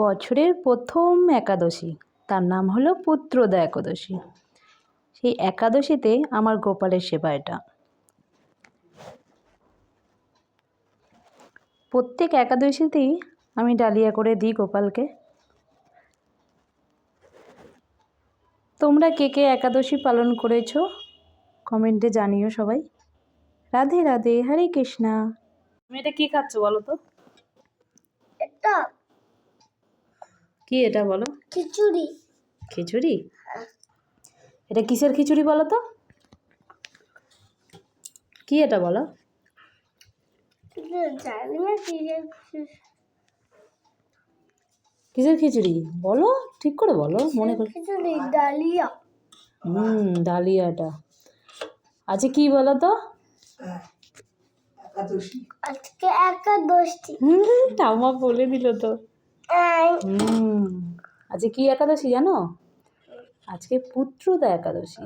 বছরের প্রথম একাদশী, তার নাম হলো পুত্রদা একাদশী। সেই একাদশীতে আমার গোপালের সেবা এটা। প্রত্যেক একাদশীতেই আমি ডালিয়া করে দিই গোপালকে। তোমরা কে কে একাদশী পালন করেছো কমেন্টে জানিও সবাই। রাধে রাধে, হরে কৃষ্ণা। তুমি এটা কি খাচ্ছ বলো তো? এটা কি এটা বলো? খিচুড়ি। খিচুড়ি? এটা কিসের খিচুড়ি বলো তো? কি এটা বলো? জানি না কিসের খিচুড়ি বলো, ঠিক করে বলো, মনে করে। খিচুড়ি ডালিয়া। ডালিয়াটা। আচ্ছা কি বলো তো? আজকে একাদশী। ঠাম্মা বলে দিল তো। আজকে কি একাদশী জানো? আজকে পুত্রদা একাদশী।